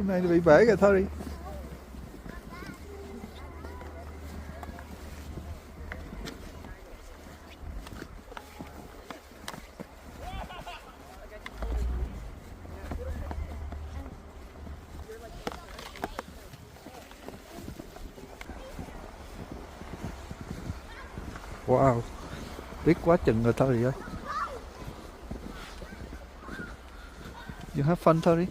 này bị bể rồi thôi đi. Wow, tiếc quá chừng rồi thôi ơi. You have fun, Tori?